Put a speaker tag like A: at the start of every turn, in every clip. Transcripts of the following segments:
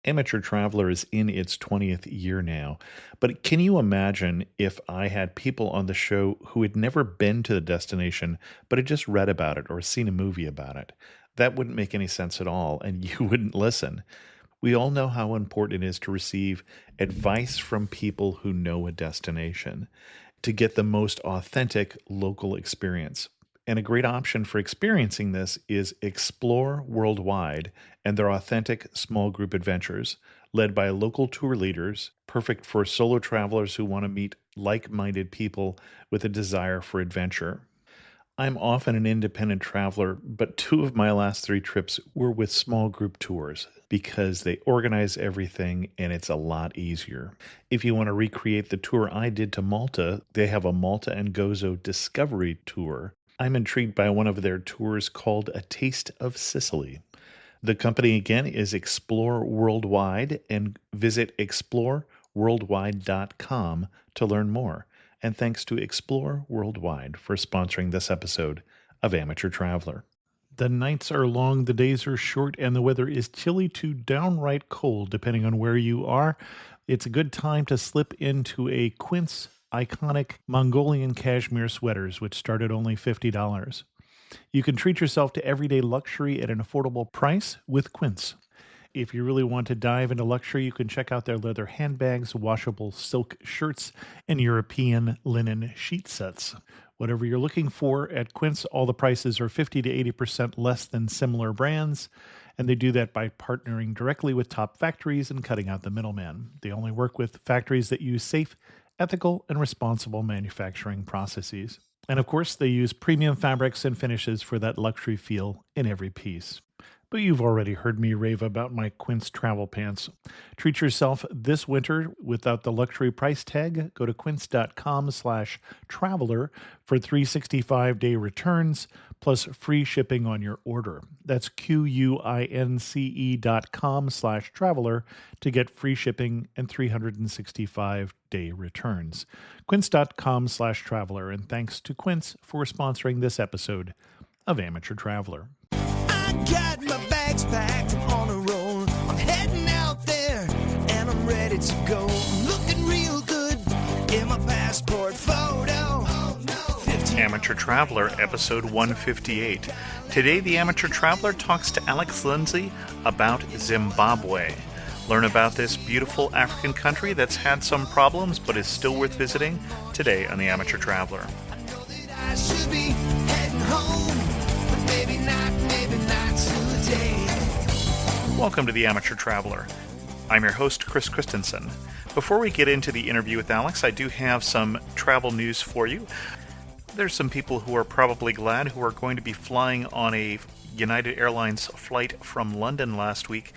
A: Amateur Traveler is in its 20th year now, but can you imagine if I had people on the show who had never been to the destination, but had just read about it or seen a movie about it? That wouldn't make any sense at all, and you wouldn't listen. We all know how important it is to receive advice from people who know a destination to get the most authentic local experience. And a great option for experiencing this is Explore Worldwide and their authentic small group adventures, led by local tour leaders, perfect for solo travelers who want to meet like minded people with a desire for adventure. I'm often an independent traveler, but two of my last three trips were with small group tours because they organize everything and it's a lot easier. If you want to recreate the tour I did to Malta, they have a Malta and Gozo Discovery Tour. I'm intrigued by one of their tours called A Taste of Sicily. The company again is Explore Worldwide, and visit exploreworldwide.com to learn more. And thanks to Explore Worldwide for sponsoring this episode of Amateur Traveler. The nights are long, the days are short, and the weather is chilly to downright cold, depending on where you are. It's a good time to slip into a Quince iconic Mongolian cashmere sweaters, which start at only $50. You can treat yourself to everyday luxury at an affordable price with Quince. If you really want to dive into luxury, you can check out their leather handbags, washable silk shirts, and European linen sheet sets. Whatever you're looking for at Quince, all the prices are 50 to 80% less than similar brands, and they do that by partnering directly with top factories and cutting out the middleman. They only work with factories that use safe, ethical, and responsible manufacturing processes. And of course, they use premium fabrics and finishes for that luxury feel in every piece. But you've already heard me rave about my Quince travel pants. Treat yourself this winter without the luxury price tag. Go to quince.com/traveler for 365-day returns plus free shipping on your order. That's QUINCE.com/traveler to get free shipping and 365-day returns. Quince.com/traveler. And thanks to Quince for sponsoring this episode of Amateur Traveler.
B: Got my bags packed, I'm on a roll. I'm heading out there and I'm ready to go. I'm looking real good in my passport photo. Oh, no.
A: Amateur Traveler, episode 158. Today, the Amateur Traveler talks to Alex Lindsay about Zimbabwe. Learn about this beautiful African country that's had some problems but is still worth visiting today on the Amateur Traveler.
B: I know that I should be heading home, but maybe not today.
A: Welcome to the Amateur Traveler. I'm your host, Chris Christensen. Before we get into the interview with Alex, I do have some travel news for you. There's some people who are probably glad who are going to be flying on a United Airlines flight from London last week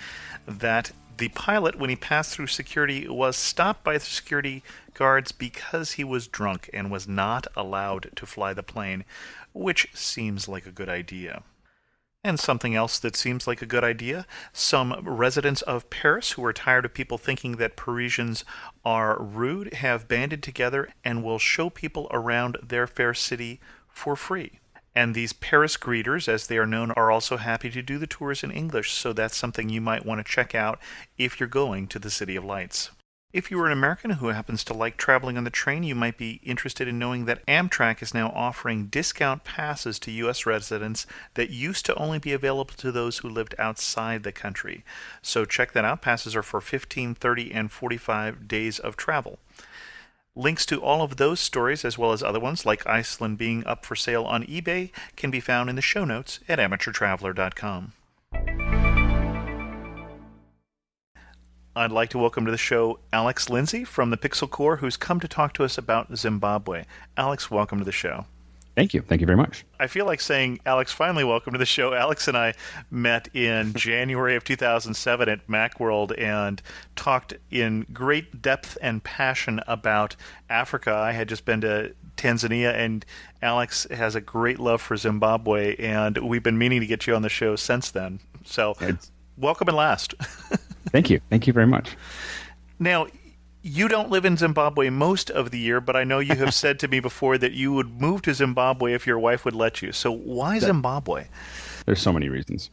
A: that the pilot, when he passed through security, was stopped by the security guards because he was drunk and was not allowed to fly the plane, which seems like a good idea. And something else that seems like a good idea, some residents of Paris who are tired of people thinking that Parisians are rude have banded together and will show people around their fair city for free. And these Paris greeters, as they are known, are also happy to do the tours in English, so that's something you might want to check out if you're going to the City of Lights. If you are an American who happens to like traveling on the train, you might be interested in knowing that Amtrak is now offering discount passes to U.S. residents that used to only be available to those who lived outside the country. So check that out. Passes are for 15, 30, and 45 days of travel. Links to all of those stories, as well as other ones, like Iceland being up for sale on eBay, can be found in the show notes at amateurtraveler.com. I'd like to welcome to the show Alex Lindsay from the Pixel Corps, who's come to talk to us about Zimbabwe. Alex, welcome to the show.
C: Thank you. Thank you very much.
A: I feel like saying, Alex, finally welcome to the show. Alex and I met in January of 2007 at Macworld and talked in great depth and passion about Africa. I had just been to Tanzania, and Alex has a great love for Zimbabwe, and we've been meaning to get you on the show since then. So welcome and last.
C: Thank you. Thank you very much.
A: Now, you don't live in Zimbabwe most of the year, but I know you have said to me before that you would move to Zimbabwe if your wife would let you. So why Zimbabwe?
C: There's so many reasons.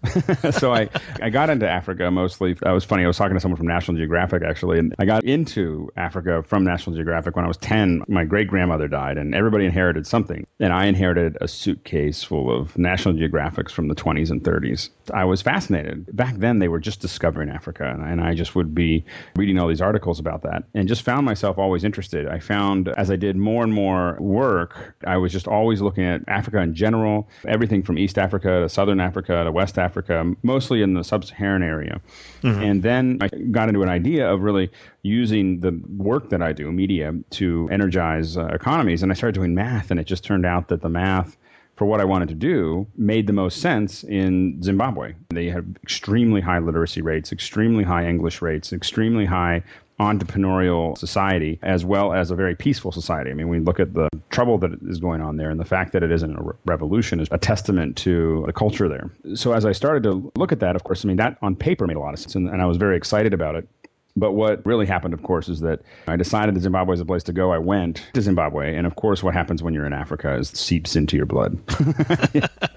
C: So I got into Africa mostly. That was funny. I was talking to someone from National Geographic, actually, and I got into Africa from National Geographic when I was 10. My great-grandmother died, and everybody inherited something. And I inherited a suitcase full of National Geographics from the 20s and 30s. I was fascinated. Back then, they were just discovering Africa, and I just would be reading all these articles about that and just found myself always interested. I found, as I did more and more work, I was just always looking at Africa in general, everything from East Africa to Southern Africa to West Africa, mostly in the sub-Saharan area. Mm-hmm. And then I got into an idea of really using the work that I do, media, to energize economies. And I started doing math, and it just turned out that the math for what I wanted to do made the most sense in Zimbabwe. They have extremely high literacy rates, extremely high English rates, extremely high entrepreneurial society, as well as a very peaceful society. I mean, we look at the trouble that is going on there, and the fact that it isn't a revolution is a testament to the culture there. So as I started to look at that, of course, I mean, that on paper made a lot of sense, and I was very excited about it. But what really happened, of course, is that I decided that Zimbabwe is a place to go. I went to Zimbabwe. And, of course, what happens when you're in Africa is it seeps into your blood.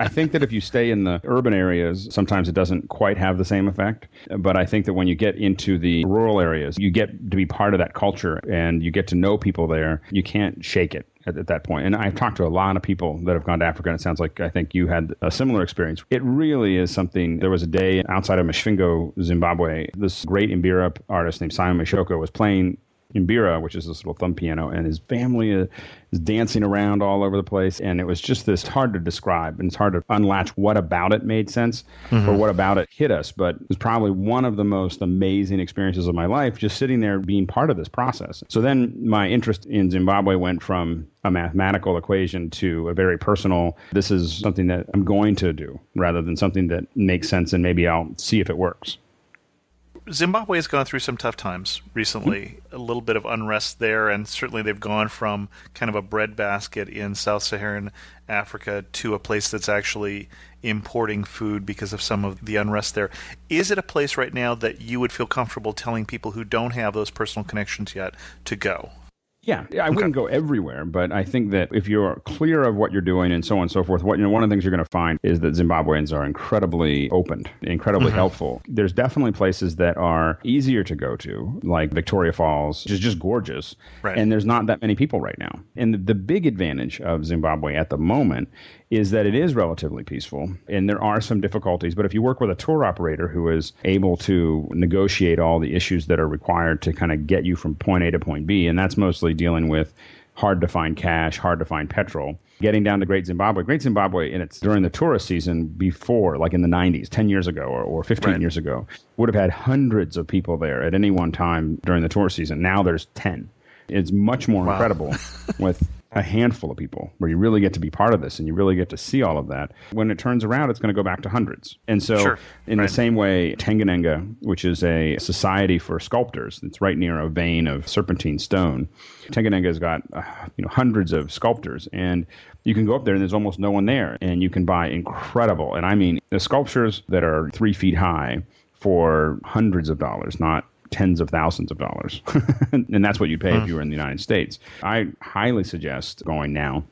C: I think that if you stay in the urban areas, sometimes it doesn't quite have the same effect. But I think that when you get into the rural areas, you get to be part of that culture and you get to know people there. You can't shake it at that point. And I've talked to a lot of people that have gone to Africa, and it sounds like I think you had a similar experience. It really is something. There was a day outside of Mshvingo, Zimbabwe, this great Mbira artist named Simon Mashoko was playing Mbira, which is this little thumb piano, and his family is dancing around all over the place. And it was just this hard to describe, and it's hard to unlatch what about it made sense or what about it hit us. But it was probably one of the most amazing experiences of my life, just sitting there being part of this process. So then my interest in Zimbabwe went from a mathematical equation to a very personal, this is something that I'm going to do, rather than something that makes sense and maybe I'll see if it works.
A: Zimbabwe has gone through some tough times recently, a little bit of unrest there, and certainly they've gone from kind of a breadbasket in Sub-Saharan Africa to a place that's actually importing food because of some of the unrest there. Is it a place right now that you would feel comfortable telling people who don't have those personal connections yet to go?
C: Yeah, I wouldn't go everywhere, but I think that if you're clear of what you're doing and so on and so forth, one of the things you're going to find is that Zimbabweans are incredibly opened, incredibly helpful. There's definitely places that are easier to go to, like Victoria Falls, which is just gorgeous, and there's not that many people right now. And the big advantage of Zimbabwe at the moment is that it is relatively peaceful, and there are some difficulties. But if you work with a tour operator who is able to negotiate all the issues that are required to kind of get you from point A to point B, and that's mostly dealing with hard to find cash, hard to find petrol, getting down to Great Zimbabwe. Great Zimbabwe, and it's during the tourist season before, like in the 90s, 10 years ago or 15 years ago, would have had hundreds of people there at any one time during the tourist season. Now there's 10. It's much more incredible with a handful of people where you really get to be part of this and you really get to see all of that. When it turns around, it's going to go back to hundreds. And so in the same way, Tanganyika, which is a society for sculptors, it's right near a vein of serpentine stone. Tanganyika has got hundreds of sculptors, and you can go up there and there's almost no one there, and you can buy incredible, and I mean the sculptures that are 3 feet high for hundreds of dollars, not tens of thousands of dollars. And that's what you'd pay if you were in the United States. I highly suggest going now.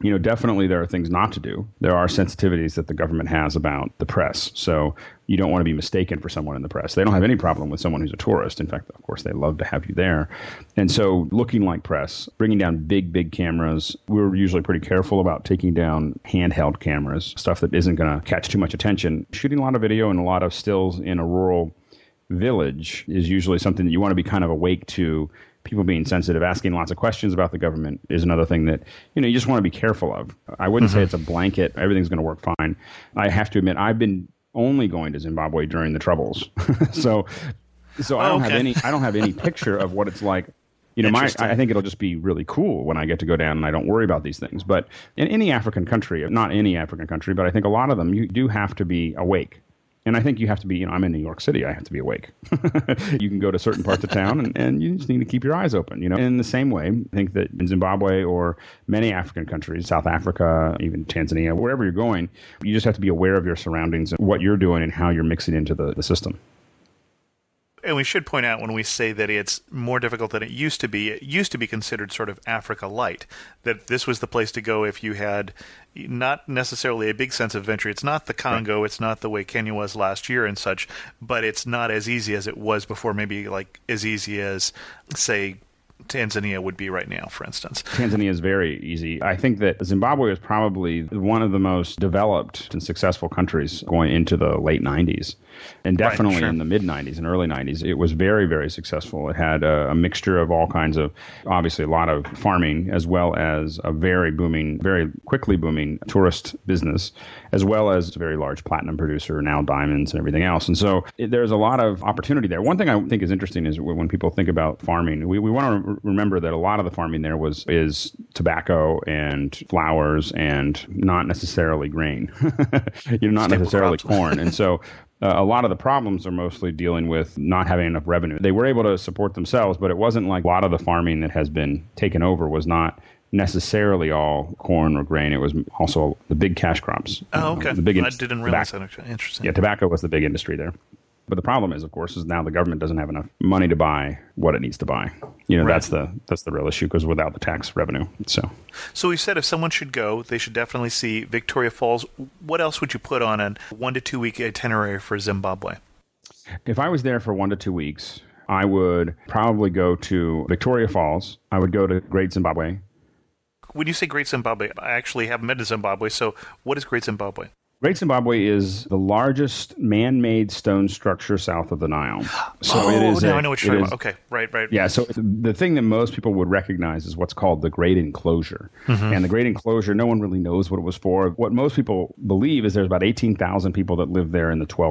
C: Definitely there are things not to do. There are sensitivities that the government has about the press. So you don't want to be mistaken for someone in the press. They don't have any problem with someone who's a tourist. In fact, of course, they love to have you there. And so looking like press, bringing down big cameras. We're usually pretty careful about taking down handheld cameras, stuff that isn't going to catch too much attention. Shooting a lot of video and a lot of stills in a rural village is usually something that you want to be kind of awake to. People being sensitive, asking lots of questions about the government is another thing that, you just want to be careful of. I wouldn't say it's a blanket, everything's going to work fine. I have to admit, I've been only going to Zimbabwe during the Troubles. so I don't have any picture of what it's like. I think it'll just be really cool when I get to go down and I don't worry about these things. But in any African country, not any African country, but I think a lot of them, you do have to be awake. And I think you have to be, I'm in New York City, I have to be awake. You can go to certain parts of town and you just need to keep your eyes open, And in the same way, I think that in Zimbabwe or many African countries, South Africa, even Tanzania, wherever you're going, you just have to be aware of your surroundings and what you're doing and how you're mixing into the system.
A: And we should point out when we say that it's more difficult than it used to be considered sort of Africa light, that this was the place to go if you had not necessarily a big sense of adventure. It's not the Congo, right. It's not the way Kenya was last year and such, but it's not as easy as it was before, maybe like as easy as, say, Tanzania would be right now, for instance.
C: Tanzania is very easy. I think that Zimbabwe is probably one of the most developed and successful countries going into the late 90s. And definitely in the mid-90s and early 90s, it was very, very successful. It had a mixture of all kinds of, obviously a lot of farming, as well as a very quickly booming tourist business, as well as a very large platinum producer, now diamonds and everything else. And so there's a lot of opportunity there. One thing I think is interesting is when people think about farming, we want to remember that a lot of the farming there is tobacco and flowers and not necessarily grain, not necessarily corn. And so a lot of the problems are mostly dealing with not having enough revenue. They were able to support themselves, but it wasn't like a lot of the farming that has been taken over was not necessarily all corn or grain. It was also the big cash crops.
A: Oh, okay. I didn't realize that. Interesting.
C: Yeah, tobacco was the big industry there. But the problem is, of course, is now the government doesn't have enough money to buy what it needs to buy. Right. That's the real issue, because without the tax revenue. So
A: we said if someone should go, they should definitely see Victoria Falls. What else would you put on a 1 to 2 week itinerary for Zimbabwe?
C: If I was there for 1 to 2 weeks, I would probably go to Victoria Falls. I would go to Great Zimbabwe.
A: When you say Great Zimbabwe, I actually haven't been to Zimbabwe. So what is Great Zimbabwe?
C: Great Zimbabwe is the largest man-made stone structure south of the Nile. So
A: I know what you're talking about. Okay, right.
C: Yeah, so the thing that most people would recognize is what's called the Great Enclosure. Mm-hmm. And the Great Enclosure, no one really knows what it was for. What most people believe is there's about 18,000 people that lived there in the 12th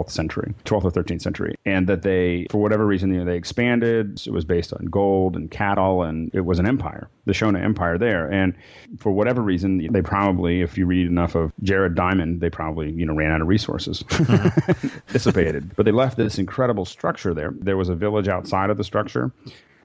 C: or 13th century. And that they, for whatever reason, they expanded. It was based on gold and cattle, and it was an empire, the Shona Empire there. And for whatever reason, they probably, if you read enough of Jared Diamond, they probably ran out of resources, dissipated. But they left this incredible structure there. There was a village outside of the structure.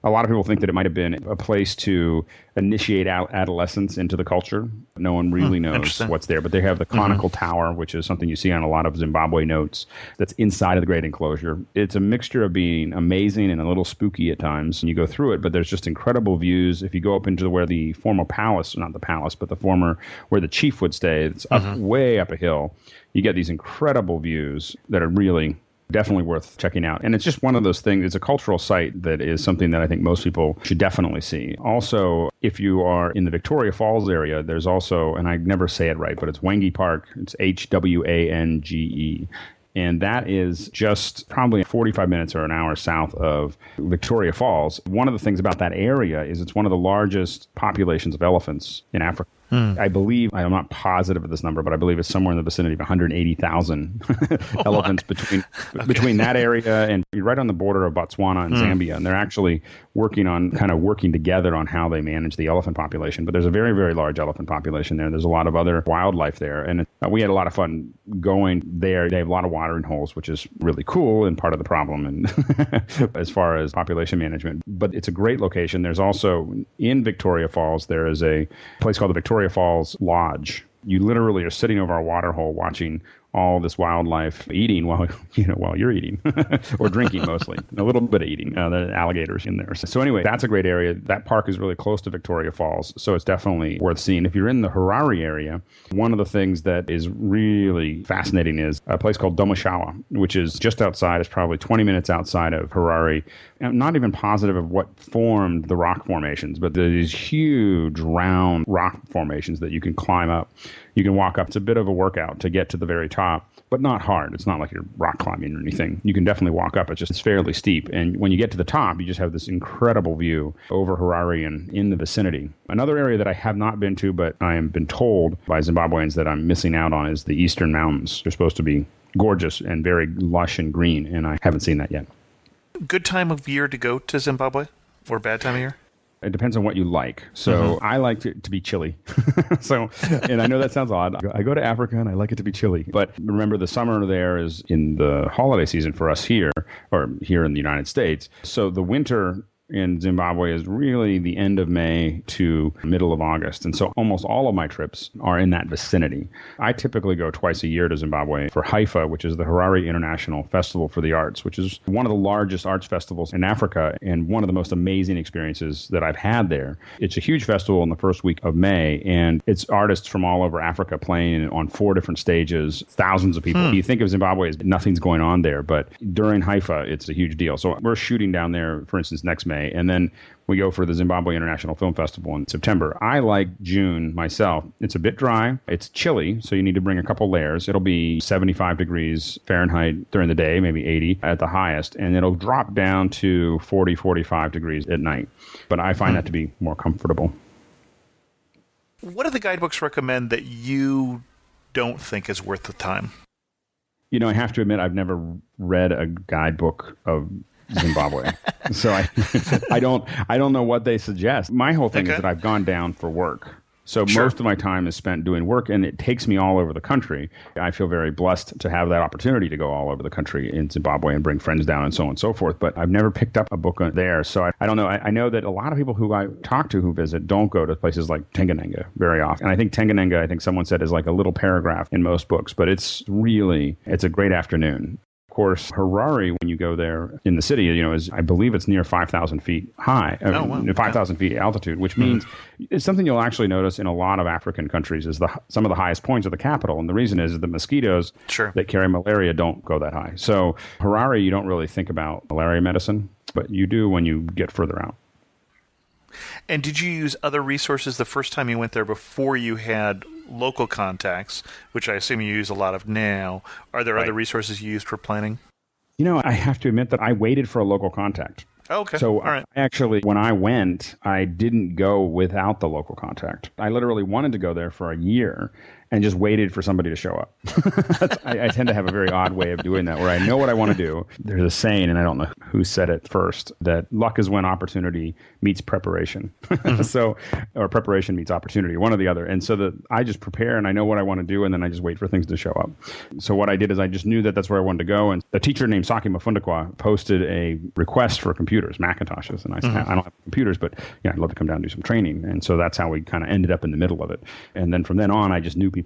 C: A lot of people think that it might have been a place to initiate adolescents into the culture. No one really knows what's there, but they have the conical tower, which is something you see on a lot of Zimbabwe notes, that's inside of the Great Enclosure. It's a mixture of being amazing and a little spooky at times. And you go through it, but there's just incredible views. If you go up into where the former palace, not the palace, but the former, where the chief would stay, it's up way up a hill. You get these incredible views that are really definitely worth checking out. And it's just one of those things. It's a cultural site that is something that I think most people should definitely see. Also, if you are in the Victoria Falls area, there's also, and I never say it right, but it's Hwange Park. It's Hwange. And that is just probably 45 minutes or an hour south of Victoria Falls. One of the things about that area is it's one of the largest populations of elephants in Africa. I believe, I'm not positive of this number, but I believe it's somewhere in the vicinity of 180,000 elephants between that area and right on the border of Botswana and Zambia. And they're actually working together on how they manage the elephant population. But there's a very, very large elephant population there. There's a lot of other wildlife there. And we had a lot of fun going there. They have a lot of watering holes, which is really cool and part of the problem and as far as population management. But it's a great location. There's also, in Victoria Falls, there is a place called the Victoria Falls Lodge. You literally are sitting over a water hole watching all this wildlife eating while you're eating or drinking mostly. A little bit of eating. The alligators in there. So anyway, that's a great area. That park is really close to Victoria Falls, so it's definitely worth seeing. If you're in the Harare area, one of the things that is really fascinating is a place called Domoshawa, which is just outside. It's probably 20 minutes outside of Harare. I'm not even positive of what formed the rock formations, but there's these huge round rock formations that you can climb up. You can walk up. It's a bit of a workout to get to the very top, but not hard. It's not like you're rock climbing or anything. You can definitely walk up. It's fairly steep. And when you get to the top, you just have this incredible view over Harare and in the vicinity. Another area that I have not been to, but I have been told by Zimbabweans that I'm missing out on, is the Eastern Mountains. They're supposed to be gorgeous and very lush and green, and I haven't seen that yet. Good time of year to go to Zimbabwe, or bad time of year? It depends on what you like. So I like it to be chilly. And I know that sounds odd. I go to Africa and I like it to be chilly. But remember, the summer there is in the holiday season for us here, or here in the United States. So the winter in Zimbabwe is really the end of May to middle of August. And so almost all of my trips are in that vicinity. I typically go twice a year to Zimbabwe for Haifa, which is the Harare International Festival for the Arts, which is one of the largest arts festivals in Africa and one of the most amazing experiences that I've had there. It's a huge festival in the first week of May, and it's artists from all over Africa playing on 4 different stages, thousands of people. You think of Zimbabwe as nothing's going on there, but during Haifa, it's a huge deal. So we're shooting down there, for instance, next May, and then we go for the Zimbabwe International Film Festival in September. I like June myself. It's a bit dry. It's chilly, so you need to bring a couple layers. It'll be 75 degrees Fahrenheit during the day, maybe 80 at the highest, and it'll drop down to 40, 45 degrees at night. But I find that to be more comfortable.
A: What do the guidebooks recommend that you don't think is worth the time?
C: You know, I have to admit, I've never read a guidebook of Zimbabwe. So I don't know what they suggest. My whole thing is that I've gone down for work. So most of my time is spent doing work, and it takes me all over the country. I feel very blessed to have that opportunity to go all over the country in Zimbabwe and bring friends down and so on and so forth. But I've never picked up a book there. So I don't know. I know that a lot of people who I talk to who visit don't go to places like Tenganenga very often. And I think Tenganenga, I think someone said, is like a little paragraph in most books. But it's a great afternoon. Of course, Harare, when you go there in the city, you know, is I believe it's near 5,000 feet high, 5,000 feet altitude, which means it's something you'll actually notice in a lot of African countries is some of the highest points of the capital. And the reason is the mosquitoes that carry malaria don't go that high. So Harare, you don't really think about malaria medicine, but you do when you get further out.
A: And did you use other resources the first time you went there before you had local contacts, which I assume you use a lot of now? Are there other resources you used for planning?
C: You know, I have to admit that I waited for a local contact.
A: Oh, okay.
C: So
A: all right.
C: Actually, when I went, I didn't go without the local contact. I literally wanted to go there for a year and just waited for somebody to show up. I tend to have a very odd way of doing that, where I know what I want to do. There's a saying, and I don't know who said it first, that luck is when opportunity meets preparation. Or preparation meets opportunity, one or the other. And so I just prepare, and I know what I want to do, and then I just wait for things to show up. So what I did is I just knew that that's where I wanted to go. And a teacher named Saki Mafundakwa posted a request for computers, Macintoshes. And I said, I don't have computers, but I'd love to come down and do some training. And so that's how we kind of ended up in the middle of it. And then from then on, I just knew people.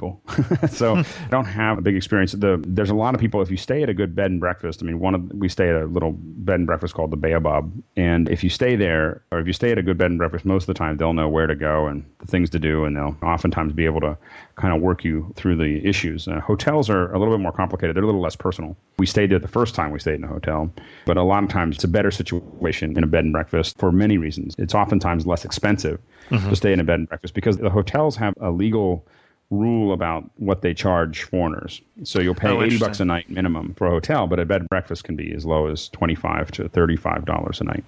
C: So I don't have a big experience. There's a lot of people, if you stay at a good bed and breakfast, I mean, we stay at a little bed and breakfast called the Baobab. And if you stay there, or if you stay at a good bed and breakfast, most of the time they'll know where to go and the things to do, and they'll oftentimes be able to kind of work you through the issues. Hotels are a little bit more complicated. They're a little less personal. We stayed there the first time we stayed in a hotel, but a lot of times it's a better situation in a bed and breakfast for many reasons. It's oftentimes less expensive to stay in a bed and breakfast because the hotels have a legal rule about what they charge foreigners. So you'll pay $80 a night minimum for a hotel, but a bed and breakfast can be as low as $25 to $35 a night.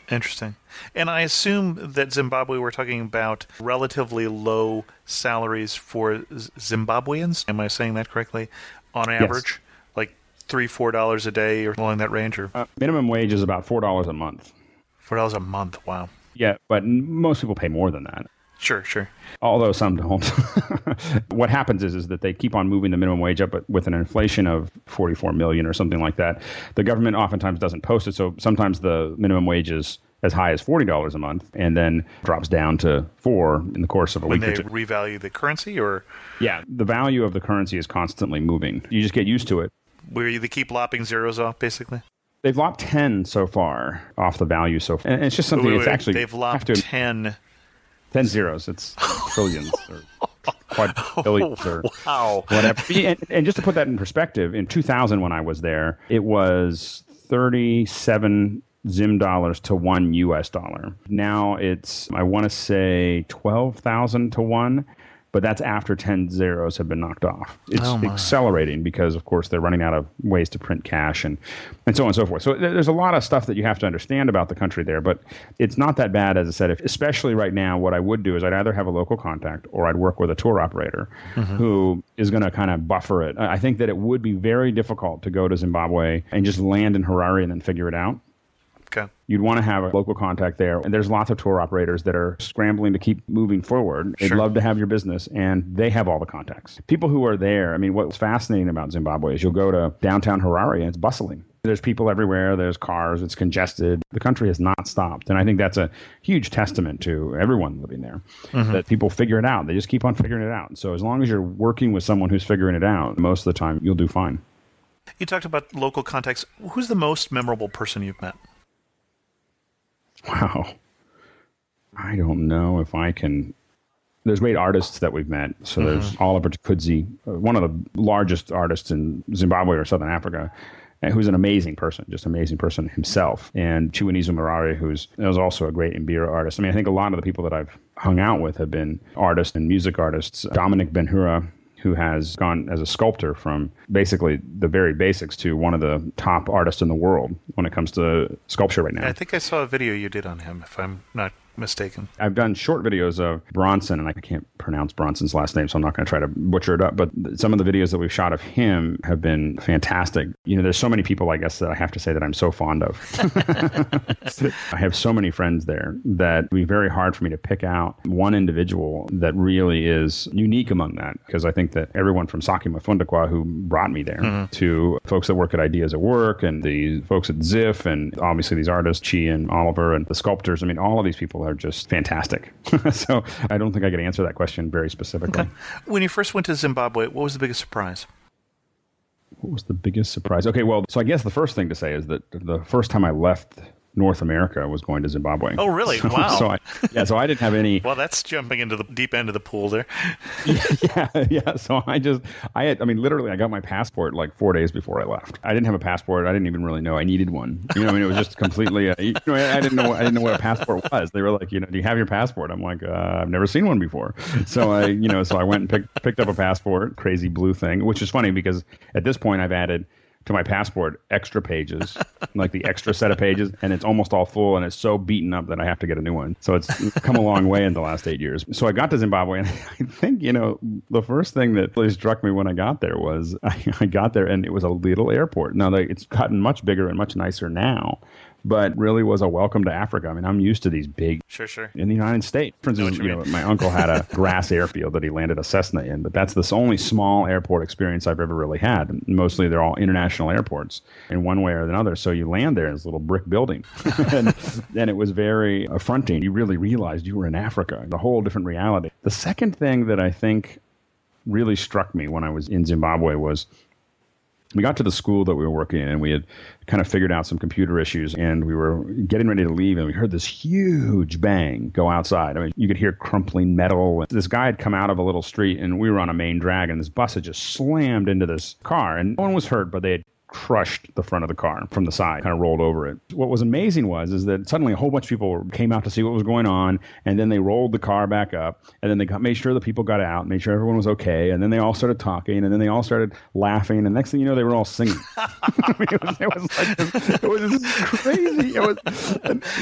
A: Interesting. And I assume that Zimbabwe, we're talking about relatively low salaries for Zimbabweans. Am I saying that correctly? On average? Yes. Like $3, $4 a day or along that range? Or
C: minimum wage is about $4 a month.
A: $4 a month, wow.
C: Yeah, but most people pay more than that.
A: Sure.
C: Although some don't. What happens is that they keep on moving the minimum wage up, but with an inflation of 44 million or something like that, the government oftentimes doesn't post it. So sometimes the minimum wage is as high as $40 a month and then drops down to $4 in the course of a week or two.
A: When they revalue the currency, or?
C: Yeah, the value of the currency is constantly moving. You just get used to it.
A: Where they keep lopping zeros off, basically?
C: They've lopped 10 so far off the value so far. And it's just something it's actually...
A: They've lopped 10...
C: 10 zeros. It's trillions or quadrillions or whatever. And just to put that in perspective, in 2000 when I was there, it was 37 Zim dollars to $1 US dollar. Now it's, I want to say 12,000 to 1. But that's after 10 zeros have been knocked off. It's accelerating because, of course, they're running out of ways to print cash and so on and so forth. So there's a lot of stuff that you have to understand about the country there. But it's not that bad, as I said. Especially right now, what I would do is I'd either have a local contact or I'd work with a tour operator who is going to kind of buffer it. I think that it would be very difficult to go to Zimbabwe and just land in Harare and then figure it out.
A: Okay.
C: You'd want to have a local contact there. And there's lots of tour operators that are scrambling to keep moving forward. They'd love to have your business, and they have all the contacts. People who are there, I mean, what's fascinating about Zimbabwe is you'll go to downtown Harare, and it's bustling. There's people everywhere. There's cars. It's congested. The country has not stopped. And I think that's a huge testament to everyone living there, that people figure it out. They just keep on figuring it out. So as long as you're working with someone who's figuring it out, most of the time you'll do fine.
A: You talked about local context. Who's the most memorable person you've met?
C: Wow. I don't know if I can. There's great artists that we've met. So there's Oliver Kudzi, one of the largest artists in Zimbabwe or Southern Africa, who's an amazing person, just amazing person himself. And Chiwanizu Marare, who's also a great Imbira artist. I mean, I think a lot of the people that I've hung out with have been artists and music artists. Dominic Ben-Hura, who has gone as a sculptor from basically the very basics to one of the top artists in the world when it comes to sculpture right now.
A: I think I saw a video you did on him, if I'm not mistaken.
C: I've done short videos of Bronson, and I can't pronounce Bronson's last name, so I'm not going to try to butcher it up, but some of the videos that we've shot of him have been fantastic. There's so many people, I guess, that I have to say that I'm so fond of. I have so many friends there that it would be very hard for me to pick out one individual that really is unique among that, because I think that everyone from Saki Mafundakwa, who brought me there, to folks that work at Ideas at Work, and the folks at Ziff, and obviously these artists, Chi and Oliver, and the sculptors, I mean, all of these people are just fantastic. So I don't think I could answer that question very specifically.
A: Okay. When you first went to Zimbabwe, what was the biggest surprise?
C: What was the biggest surprise? Okay, well, so I guess the first thing to say is that the first time I left North America was going to Zimbabwe.
A: Oh, really? Wow.
C: So I didn't have any...
A: Well, that's jumping into the deep end of the pool there.
C: Yeah. So I literally, I got my passport like 4 days before I left. I didn't have a passport. I didn't even really know I needed one. It was just completely... I didn't know what a passport was. They were like, do you have your passport? I'm like, I've never seen one before. So I went and picked up a passport, crazy blue thing, which is funny because at this point I've added to my passport extra pages, like the extra set of pages, and it's almost all full, and it's so beaten up that I have to get a new one. So it's come a long way in the last 8 years. So I got to Zimbabwe, and I think, the first thing that really struck me when I got there was I got there, and it was a little airport. Now, it's gotten much bigger and much nicer now, but really was a welcome to Africa. I mean, I'm used to these big...
A: Sure.
C: In the United States. For instance, my uncle had a grass airfield that he landed a Cessna in, but that's the only small airport experience I've ever really had. Mostly they're all international airports in one way or another. So you land there in this little brick building. and it was very affronting. You really realized you were in Africa, a whole different reality. The second thing that I think really struck me when I was in Zimbabwe was we got to the school that we were working in, and we had kind of figured out some computer issues, and we were getting ready to leave, and we heard this huge bang go outside. I mean, you could hear crumpling metal. This guy had come out of a little street, and we were on a main drag, and this bus had just slammed into this car, and no one was hurt, but they had crushed the front of the car from the side, kind of rolled over it. What was amazing is that suddenly a whole bunch of people came out to see what was going on, and then they rolled the car back up, and then they made sure the people got out, made sure everyone was okay, and then they all started talking, and then they all started laughing, and next thing you know, they were all singing. It was crazy.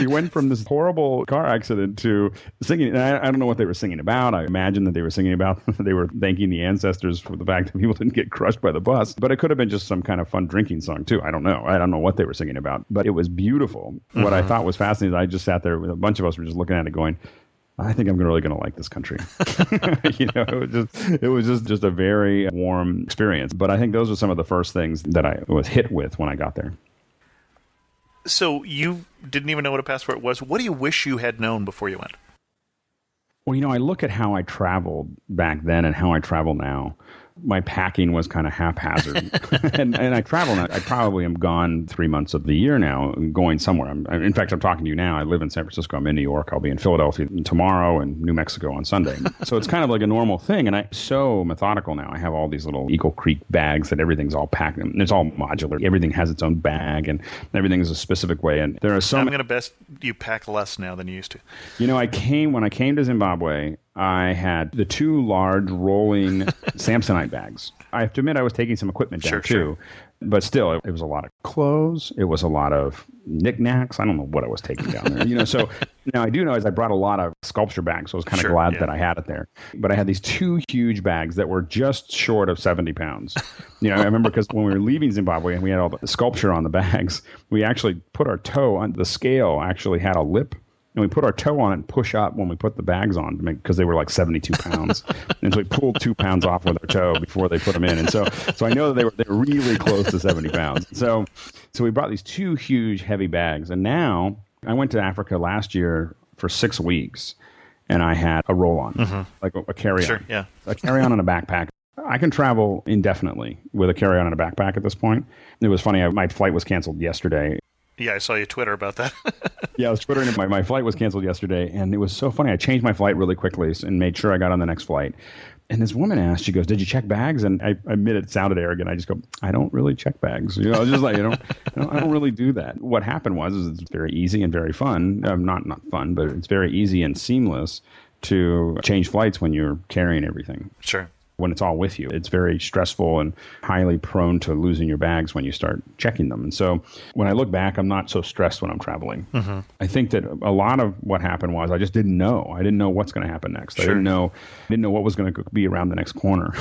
C: You went from this horrible car accident to singing, and I don't know what they were singing about. I imagine that they were singing about, they were thanking the ancestors for the fact that people didn't get crushed by the bus, but it could have been just some kind of fun drinking song too. I don't know what they were singing about, but it was beautiful. What I thought was fascinating is I just sat there with a bunch of us were just looking at it going, I think I'm really going to like this country. It was just a very warm experience. But I think those are some of the first things that I was hit with when I got there.
A: So you didn't even know what a passport was. What do you wish you had known before you went?
C: Well, I look at how I traveled back then and how I travel now. My packing was kind of haphazard. and I travel now. I probably am gone 3 months of the year now, going somewhere. In fact, I'm talking to you now. I live in San Francisco. I'm in New York. I'll be in Philadelphia tomorrow and New Mexico on Sunday. So it's kind of like a normal thing. And I'm so methodical now. I have all these little Eagle Creek bags that everything's all packed. And it's all modular. Everything has its own bag and everything is a specific way. And there are
A: I'm going to bet you pack less now than you used to.
C: When I came to Zimbabwe, I had the two large rolling Samsonite bags. I have to admit I was taking some equipment down too. But still, it was a lot of clothes. It was a lot of knickknacks. I don't know what I was taking down there. So now I do know is I brought a lot of sculpture bags, so I was kind of glad that I had it there. But I had these two huge bags that were just short of 70 pounds. I remember because when we were leaving Zimbabwe and we had all the sculpture on the bags, we actually put our toe on the scale, actually had a lip and we put our toe on it and push up when we put the bags on because they were like 72 pounds. And so we pulled 2 pounds off with our toe before they put them in. And so I know that they were really close to 70 pounds. So we brought these 2 huge heavy bags. And now I went to Africa last year for 6 weeks, and I had a roll-on, like a carry-on.
A: Sure, yeah.
C: A carry-on and a backpack. I can travel indefinitely with a carry-on and a backpack at this point. It was funny. My flight was canceled yesterday.
A: Yeah, I saw you Twitter about that.
C: Yeah, I was twittering. My flight was canceled yesterday, and it was so funny. I changed my flight really quickly and made sure I got on the next flight. And this woman asked, she goes, "Did you check bags?" And I admit it sounded arrogant. I just go, "I don't really check bags." I was just like, I don't really do that. What happened was it's very easy and very fun. Not fun, but it's very easy and seamless to change flights when you're carrying everything.
A: Sure.
C: When it's all with you. It's very stressful and highly prone to losing your bags when you start checking them. And so when I look back, I'm not so stressed when I'm traveling. I think that a lot of what happened was I just didn't know. I didn't know what's going to happen next. Sure. I didn't know what was going to be around the next corner,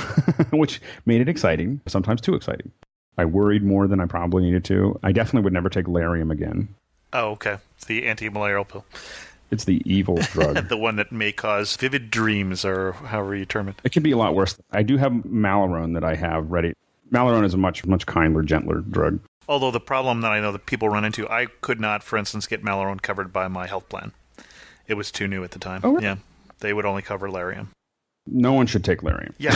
C: which made it exciting, sometimes too exciting. I worried more than I probably needed to. I definitely would never take Lariam again.
A: Oh, okay. It's the anti-malarial pill.
C: It's the evil drug.
A: The one that may cause vivid dreams, or however you term it.
C: It can be a lot worse. I do have Malarone that I have ready. Malarone is a much, much kinder, gentler drug.
A: Although the problem that I know that people run into, I could not, for instance, get Malarone covered by my health plan. It was too new at the time.
C: Oh, really?
A: Yeah. They would only cover Lariam.
C: No one should take Lariam.
A: Yeah.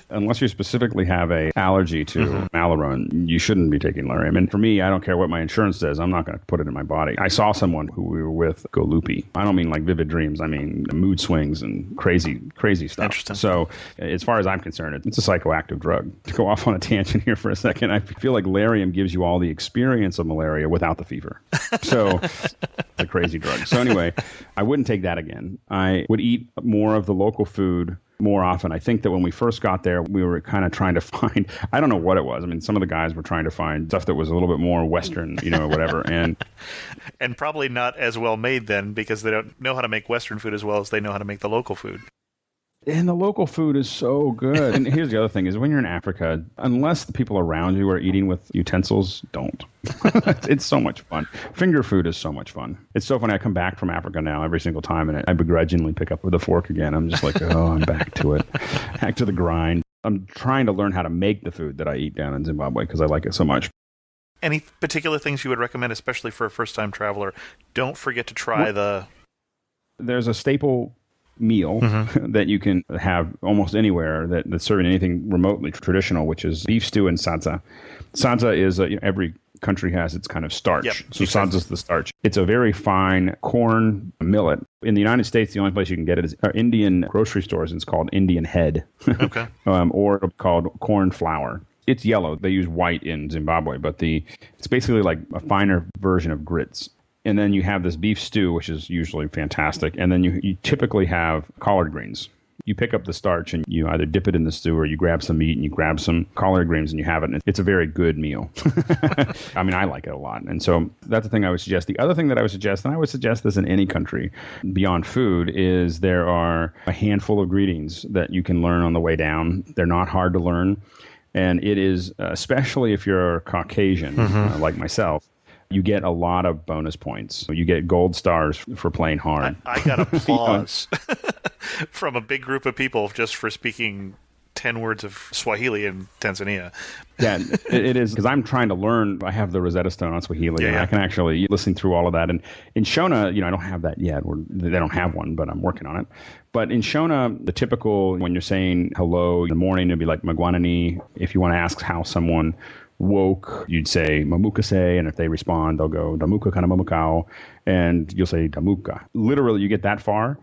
C: Unless you specifically have an allergy to Malarone, you shouldn't be taking Lariam. And for me, I don't care what my insurance says. I'm not going to put it in my body. I saw someone who we were with go loopy. I don't mean like vivid dreams. I mean mood swings and crazy stuff.
A: Interesting.
C: So as far as I'm concerned, it's a psychoactive drug. To go off on a tangent here for a second, I feel like Lariam gives you all the experience of malaria without the fever. So it's a crazy drug. So anyway, I wouldn't take that again. I would eat more of the local food more often. I think that when we first got there, we were kind of trying to find, I don't know what it was. I mean, some of the guys were trying to find stuff that was a little bit more Western, whatever. And
A: probably not as well made then, because they don't know how to make Western food as well as they know how to make the local food.
C: And the local food is so good. And here's the other thing is when you're in Africa, unless the people around you are eating with utensils, don't. It's so much fun. Finger food is so much fun. It's so funny. I come back from Africa now every single time, and I begrudgingly pick up with a fork again. I'm just like, I'm back to it. Back to the grind. I'm trying to learn how to make the food that I eat down in Zimbabwe because I like it so much.
A: Any particular things you would recommend, especially for a first-time traveler? Don't forget to try
C: There's a staple meal that you can have almost anywhere that's serving anything remotely traditional, which is beef stew and sadza. Sadza is every country has its kind of starch.
A: Yep,
C: so sadza is the starch. It's a very fine corn millet. In the United States, the only place you can get it is Indian grocery stores, and it's called Indian head.
A: Okay.
C: Or called corn flour. It's yellow. They use white in Zimbabwe, but it's basically like a finer version of grits. And then you have this beef stew, which is usually fantastic. And then you typically have collard greens. You pick up the starch and you either dip it in the stew or you grab some meat and you grab some collard greens and you have it. And it's a very good meal. I mean, I like it a lot. And so that's the thing I would suggest. The other thing that I would suggest, and I would suggest this in any country beyond food, is there are a handful of greetings that you can learn on the way down. They're not hard to learn. And it is, especially if you're Caucasian, like myself, you get a lot of bonus points. You get gold stars for playing hard.
A: I got applause from a big group of people just for speaking 10 words of Swahili in Tanzania.
C: Yeah, it is, because I'm trying to learn. I have the Rosetta Stone on Swahili, and I can actually listen through all of that. And in Shona, I don't have that yet. They don't have one, but I'm working on it. But in Shona, the typical, when you're saying hello in the morning, it'd be like Magwanani. If you want to ask how someone woke, you'd say Mamukase, and if they respond, they'll go Damuka kana mamukao, and you'll say Damuka. Literally, you get that far,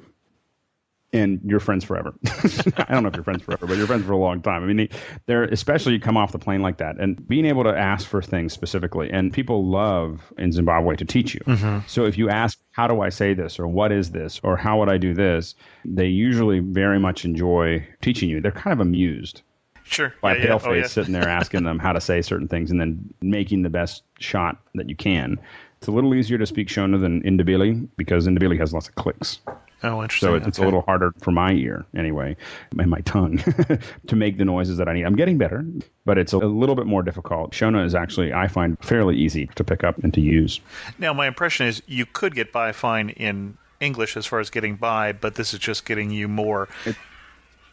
C: and you're friends forever. I don't know if you're friends forever, but you're friends for a long time. I mean, they're, especially you come off the plane like that, and being able to ask for things specifically, and people love in Zimbabwe to teach you. So if you ask, how do I say this, or what is this, or how would I do this, they usually very much enjoy teaching you. They're kind of amused.
A: Sure.
C: By a pale face sitting there asking them how to say certain things and then making the best shot that you can. It's a little easier to speak Shona than Ndebele because Ndebele has lots of clicks.
A: Oh, interesting.
C: So it's a little harder for my ear, anyway, and my tongue to make the noises that I need. I'm getting better, but it's a little bit more difficult. Shona is actually, I find, fairly easy to pick up and to use.
A: Now, my impression is you could get by fine in English as far as getting by, but this is just getting you more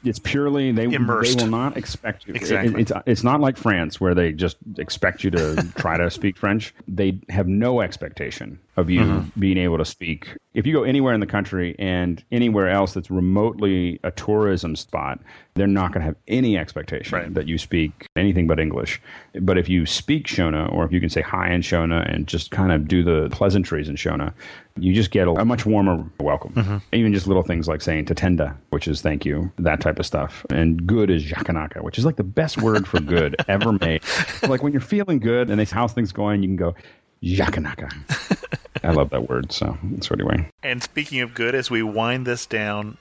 C: It's purely
A: immersed.
C: They will not expect you.
A: Exactly.
C: It's not like France where they just expect you to try to speak French. They have no expectation of you being able to speak. If you go anywhere in the country and anywhere else that's remotely a tourism spot, they're not going to have any expectation that you speak anything but English. But if you speak Shona, or if you can say hi in Shona and just kind of do the pleasantries in Shona, you just get a much warmer welcome. Even just little things like saying tatenda, which is thank you, that type of stuff. And good is jakanaka, which is like the best word for good ever made. So like when you're feeling good and they say, how's things going, you can go, jakanaka. I love that word. So anyway.
A: And speaking of good, as we wind this down,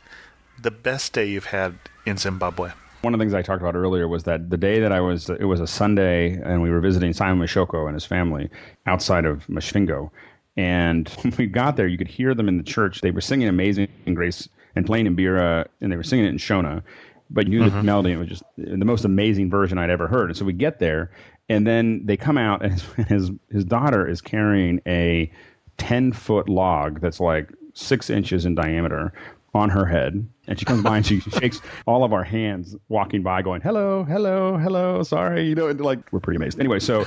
A: the best day you've had in Zimbabwe.
C: One of the things I talked about earlier was that the day that it was a Sunday, and we were visiting Simon Mashoko and his family outside of Masvingo. And when we got there, you could hear them in the church. They were singing Amazing Grace and playing Mbira, and they were singing it in Shona. But you knew the melody. It was just the most amazing version I'd ever heard. And so we get there, and then they come out, and his daughter is carrying a 10-foot log that's like 6 inches in diameter on her head. And she comes by and she shakes all of our hands walking by going, hello, hello, hello, sorry. And like, we're pretty amazed. Anyway, so,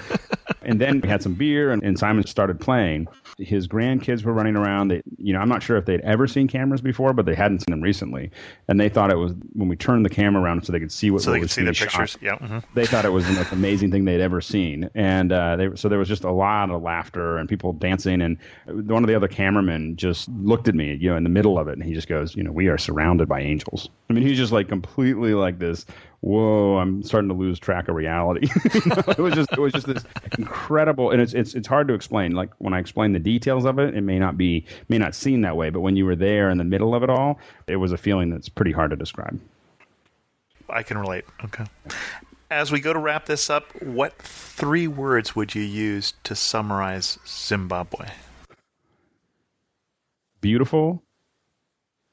C: and then we had some beer and Simon started playing. His grandkids were running around. I'm not sure if they'd ever seen cameras before, but they hadn't seen them recently. And they thought it was, when we turned the camera around so they could see what
A: so they could
C: was
A: see the
C: shot,
A: pictures. Yeah.
C: They thought it was the most amazing thing they'd ever seen. And so there was just a lot of laughter and people dancing. And one of the other cameramen just looked at me, in the middle of it. And he just goes, we are surrounded by angels. I mean, he's just like completely like this, whoa, I'm starting to lose track of reality. It was just this incredible, and it's hard to explain. Like when I explain the details of it, it may not seem that way, but when you were there in the middle of it all, it was a feeling that's pretty hard to describe.
A: I can relate. Okay. As we go to wrap this up, what 3 words would you use to summarize Zimbabwe?
C: Beautiful,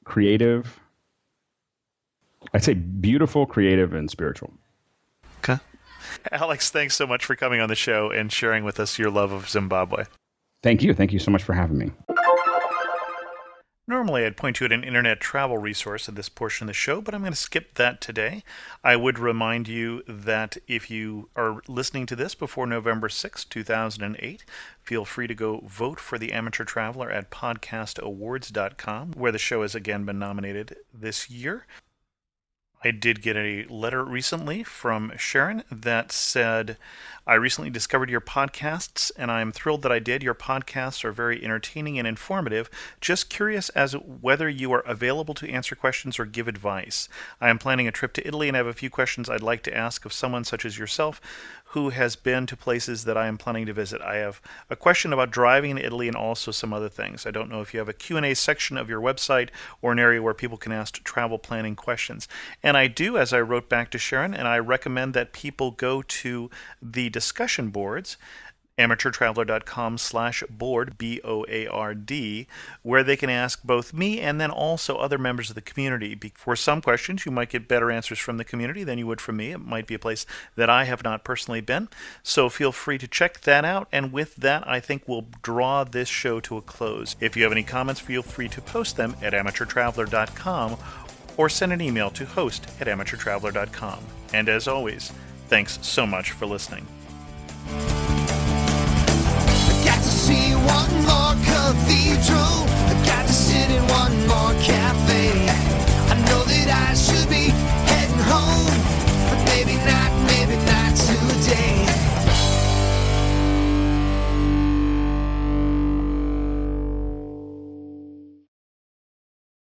C: creative. I'd say beautiful, creative, and spiritual.
A: Okay. Alex, thanks so much for coming on the show and sharing with us your love of Zimbabwe.
C: Thank you. Thank you so much for having me.
A: Normally, I'd point you at an internet travel resource in this portion of the show, but I'm going to skip that today. I would remind you that if you are listening to this before November 6, 2008, feel free to go vote for the Amateur Traveler at podcastawards.com, where the show has again been nominated this year. I did get a letter recently from Sharon that said, I recently discovered your podcasts, and I am thrilled that I did. Your podcasts are very entertaining and informative. Just curious as whether you are available to answer questions or give advice. I am planning a trip to Italy and have a few questions I'd like to ask of someone such as yourself who has been to places that I am planning to visit. I have a question about driving in Italy and also some other things. I don't know if you have a Q&A section of your website or an area where people can ask travel planning questions. And I do, as I wrote back to Sharon, and I recommend that people go to the discussion boards, amateurtraveler.com/board, BOARD, where they can ask both me and then also other members of the community. For some questions, you might get better answers from the community than you would from me. It might be a place that I have not personally been. So feel free to check that out. And with that, I think we'll draw this show to a close. If you have any comments, feel free to post them at amateurtraveler.com or send an email to host@amateurtraveler.com. And as always, thanks so much for listening.
B: Got to see one more cathedral.